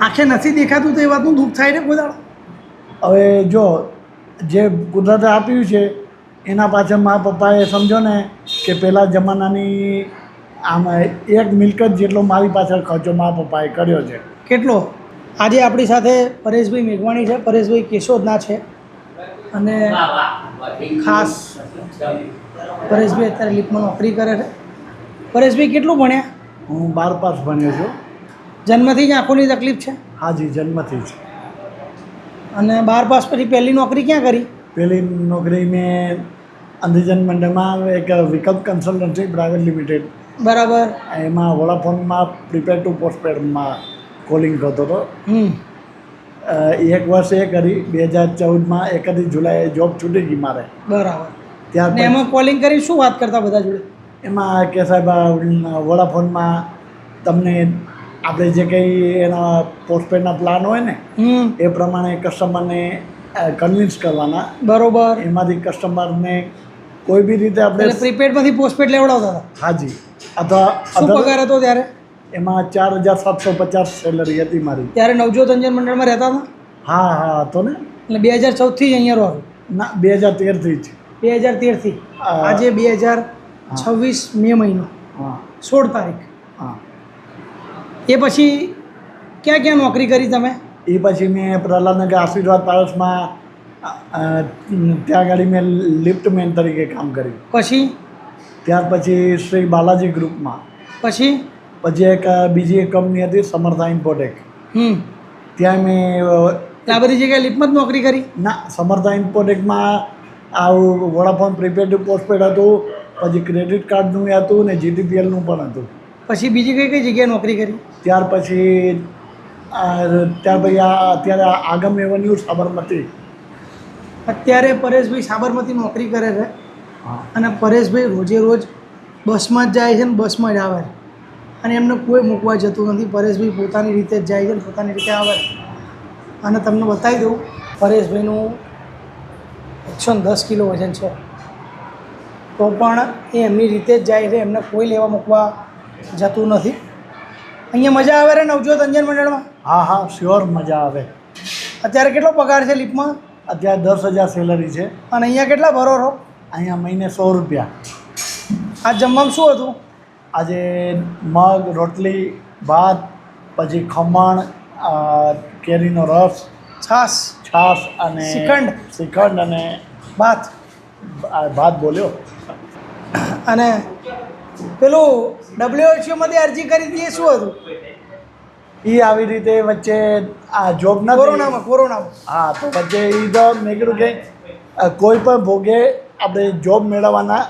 આંખે નથી દેખાતું તો એ વાતનું દુઃખ થાય ને કોઈ દાડો. હવે જો જે કુદરતે આપ્યું છે એના પાછળ મારા પપ્પાએ સમજો ને કે પહેલાં જમાનાની આમ એક મિલકત જેટલો મારી પાછળ ખર્ચો મારા પપ્પાએ કર્યો છે. કેટલો? આજે આપણી સાથે પરેશભાઈ મેઘવાણી છે, પરેશભાઈ કેશોદના છે અને ખાસ પરેશભાઈ અત્યારે લિફ્ટમાં નોકરી કરે છે. પરેશભાઈ કેટલું ભણ્યા? હું 12 પાસ ભણ્યો છું. જન્મથી જ આંખોની તકલીફ છે? હાજી, જન્મથી જ. અને 12 પાસ પછી પહેલી નોકરી ક્યાં કરી? પહેલી નોકરી મેં અંધજન મંડળમાં એક વિકલ્પ કન્સલ્ટન્સી પ્રાઇવેટ લિમિટેડ, બરાબર. એમાં વોડાફોનમાં પ્રીપેડ ટુ પોસ્ટપેડમાં કોલિંગ કરતો હતો. એક વર્ષ એ કરી. 2014માં 31 જુલાઈએ જોબ છૂટી ગઈ મારે. બરાબર. ત્યાર ને એમાં કોલિંગ કરી શું વાત કરતા બધા જોડે? એમાં કે સાહેબ વોડાફોનમાં તમને આપણે જે કંઈ એના પોસ્ટપેડના પ્લાન હોય ને એ પ્રમાણે કસ્ટમરને કન્વિન્સ કરવાના. બરોબર. એમાંથી કસ્ટમરને કોઈ બી રીતે આપણે પ્રીપેડમાંથી પોસ્ટપેડ લેવડાવતા હતા? હાજી. અથવા શું પગાર હતો ત્યારે? એમાં 4750 સેલરી હતી મારી. ત્યારે નવજોત અંજન મંડળમાં રહેતા હતા? હા હતો ને. એટલે 2014થી જ અહીંયા રહો? ના, 2013થી જ. 2013થી. આજે 2026 મે મહિનો, હા, 16 તારીખ. હા. એ પછી ક્યાં ક્યાં નોકરી કરી તમે? એ પછી મેં પ્રહલાદનગર આશીર્વાદ પારસમાં ત્યાં આગળ મેં લિફ્ટમેન તરીકે કામ કર્યું. પછી? ત્યાર પછી શ્રી બાલાજી ગ્રુપમાં. પછી એક બીજી એક કંપની હતી સમર્થા ઇન્ફોટેક, ત્યાં મેં આ બધી જગ્યાએ લિફ્ટમાં જ નોકરી કરી? ના, સમર્થા ઇન્ફોટેકમાં આવું વોડાફોન પ્રીપેડ ટુ પોસ્ટપેડ હતું, પછી ક્રેડિટ કાર્ડનું હતું ને GTPLનું પણ હતું. પછી બીજી કઈ કઈ જગ્યાએ નોકરી કરી? ત્યાર પછી અત્યારે આગમ એવન્યુ સાબરમતી. અત્યારે પરેશભાઈ સાબરમતી નોકરી કરે છે અને પરેશભાઈ રોજે રોજ બસમાં જ જાય છે ને બસમાં જ આવે છે અને એમને કોઈ મૂકવા જતું નથી. પરેશભાઈ પોતાની રીતે જ જાય છે ને પોતાની રીતે આવે છે. અને તમને બતાવી દઉં, પરેશભાઈનું 110 કિલો વજન છે તો પણ એ એમની રીતે જ જાય છે, એમને કોઈ લેવા મૂકવા જતું નથી. અહીંયા મજા આવે છે નવજોત અંજન મંડળમાં? હા, શ્યોર, મજા આવે. અત્યારે કેટલો પગાર છે લિફ્ટમાં? અત્યારે 10,000 સેલરી છે. અને અહીંયા કેટલા ભરો છો? અહીંયા મહિને 100 રૂપિયા. આ જમવામાં શું હતું? આજે મગ, રોટલી, ભાત, પછી ખમણ, કેરીનો રસ, છાશ અને શ્રીખંડ અને ભાત બોલ્યો. અને પેલું WHO અરજી કરી હતી એ શું હતું? એ આવી રીતે વચ્ચે આ જોબ ન કોરોનામાં હા, તો વચ્ચે એ તો મેં કીધું કે કોઈ પણ ભોગે આપણે જોબ મેળવવાના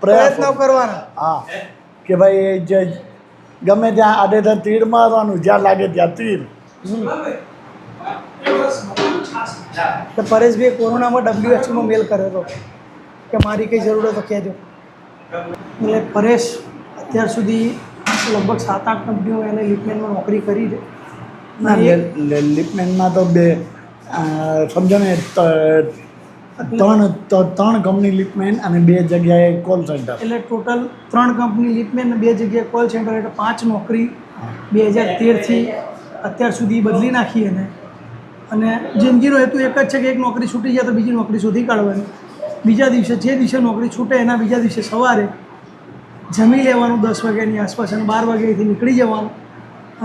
પ્રયત્નો કરવાના. હા, કે ભાઈ જે ગમે ત્યાં આડેધડ તીર મારવાનું, જ્યાં લાગે ત્યાં તીર. તો પરેશભાઈ કોરોનામાં WHO મેલ કર્યો હતો કે મારી કંઈ જરૂર હોય તો કહેજો. એટલે પરેશ અત્યાર સુધી લગભગ 7-8 કંપનીઓ એને લિફ્ટમેનમાં નોકરી કરી છે. લિફ્ટમેનમાં તો સમજો ને ત્રણ કંપની લિફ્ટમેન અને 2 જગ્યાએ કોલ સેન્ટર. એટલે ટોટલ 3 કંપની લિફ્ટમેન અને 2 જગ્યાએ કોલ સેન્ટર, એટલે 5 નોકરી 2013થી અત્યાર સુધી બદલી નાખી એને. અને જિંદગીનો હેતુ એક જ છે કે એક નોકરી છૂટી જાય તો બીજી નોકરી શોધી કાઢવાની. બીજા દિવસે જે દિવસે નોકરી છૂટે એના બીજા દિવસે સવારે જમી લેવાનું 10 વાગ્યાની આસપાસ અને 12 વાગ્યાથી નીકળી જવાનું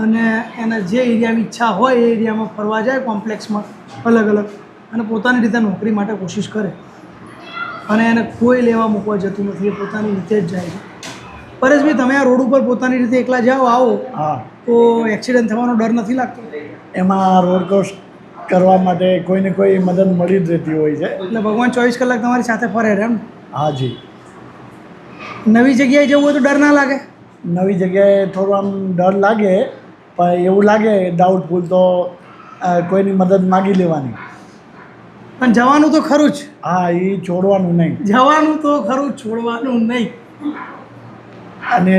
અને એને જે એરિયાની ઈચ્છા હોય એ એરિયામાં ફરવા જાય, કોમ્પ્લેક્સમાં અલગ અલગ, અને પોતાની રીતે નોકરી માટે કોશિશ કરે. અને એને કોઈ લેવા મૂકવા જતું નથી, એ પોતાની રીતે જ જાય છે. પરેશભાઈ, તમે આ રોડ ઉપર પોતાની રીતે એકલા જાઓ આવો તો એક્સિડન્ટ થવાનો ડર નથી લાગતો? એમાં રોડ ક્રોસ કરવા માટે કોઈને કોઈ મદદ મળી જ રહેતી હોય છે. એટલે ભગવાન 24 કલાક તમારી સાથે ફરે છે એમ? હાજી. નવી જગ્યાએ જવું હોય તો ડર ના લાગે? નવી જગ્યાએ થોડો આમ ડર લાગે, પણ એવું લાગે ડાઉટફુલ તો કોઈની મદદ માગી લેવાની. પણ જવાનું તો ખરું જ? હા, એ છોડવાનું નહીં. જવાનું તો ખરું, છોડવાનું નહીં. અને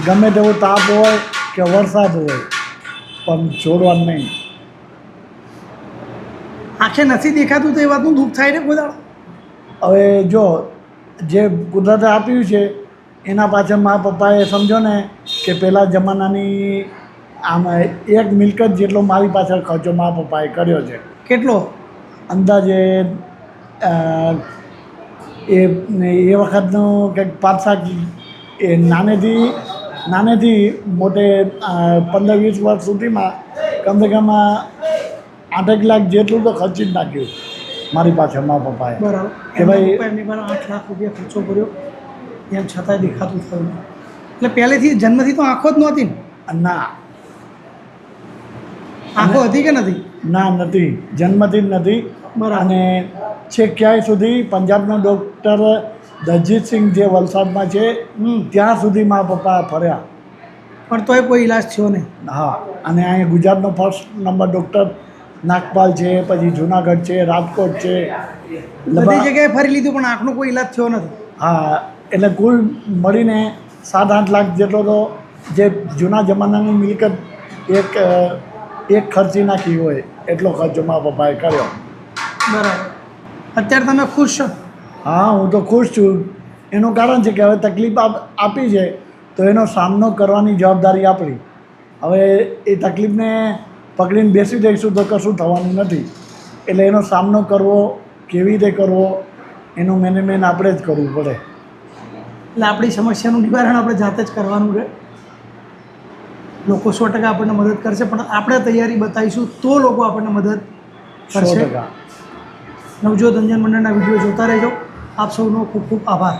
ગમે તેવો તાપ હોય કે વરસાદ હોય પણ છોડવાનું નહીં. આંખે નથી દેખાતું તો એ વાતનું દુઃખ થાય ને કોઈ દાડો? હવે જો જે કુદરતે આપ્યું છે એના પાછળ મારા પપ્પાએ સમજો ને કે પહેલાં જમાનાની આમ એક મિલકત જેટલો મારી પાછળ ખર્ચો મારા પપ્પાએ કર્યો છે. કેટલો? અંદાજે એ વખતનો કંઈક 5-7 એ નાનેથી મોટે 15-20 વર્ષ સુધીમાં કમસે કમ 8 લાખ જેટલું તો ખર્ચી જ નાખ્યું મારી પાછળ મારા પપ્પાએ. બરાબર. કે ભાઈ એમની પર 8 લાખ રૂપિયા ખર્ચો કર્યો, એમ છતાંય દેખાતું થયું નહીં. એટલે પહેલેથી જન્મથી તો આંખો જ નહોતી ને? ના આંખો હતી કે નથી? ના નથી, જન્મથી જ નથી. બરાબર. અને છેક ક્યાંય સુધી પંજાબનો ડૉક્ટર દરજીતસિંહ જે વલસાડમાં છે ત્યાં સુધી મારા પપ્પા ફર્યા, પણ તોય કોઈ ઈલાજ થયો નહીં. હા. અને અહીંયા ગુજરાતનો ફર્સ્ટ નંબર ડૉક્ટર નાગપાલ છે, પછી જુનાગઢ છે, રાજકોટ છે, બધી જગ્યાએ ફરી લીધું પણ આંખનો કોઈ ઈલાજ થયો નથી. હા. એટલે કુલ મળીને 7-8 લાખ જેટલો તો જે જૂના જમાનાની મિલકત એક ખર્ચી નાખી હોય એટલો ખર્ચો મારા પપ્પાએ કર્યો. બરાબર. અત્યારે તમે ખુશ છો? હા, હું તો ખુશ છું. એનું કારણ છે કે હવે તકલીફ આપી છે તો એનો સામનો કરવાની જવાબદારી આપણી. હવે એ તકલીફને પકડીને બેસી દઈશું તો કશું થવાનું નથી. એટલે એનો સામનો કરવો, કેવી રીતે કરવો, એનું મેનેજમેન્ટ આપણે જ કરવું પડે. એટલે આપણી સમસ્યાનું નિવારણ આપણે જાતે જ કરવાનું રહે. લોકો 100% આપણને મદદ કરશે, પણ આપણે તૈયારી બતાવીશું તો લોકો આપણને મદદ કરશે. 100%. નવજોત અંજન મંડળના વિડીયો જોતા રહેજો. આપ સૌનો ખૂબ ખૂબ આભાર.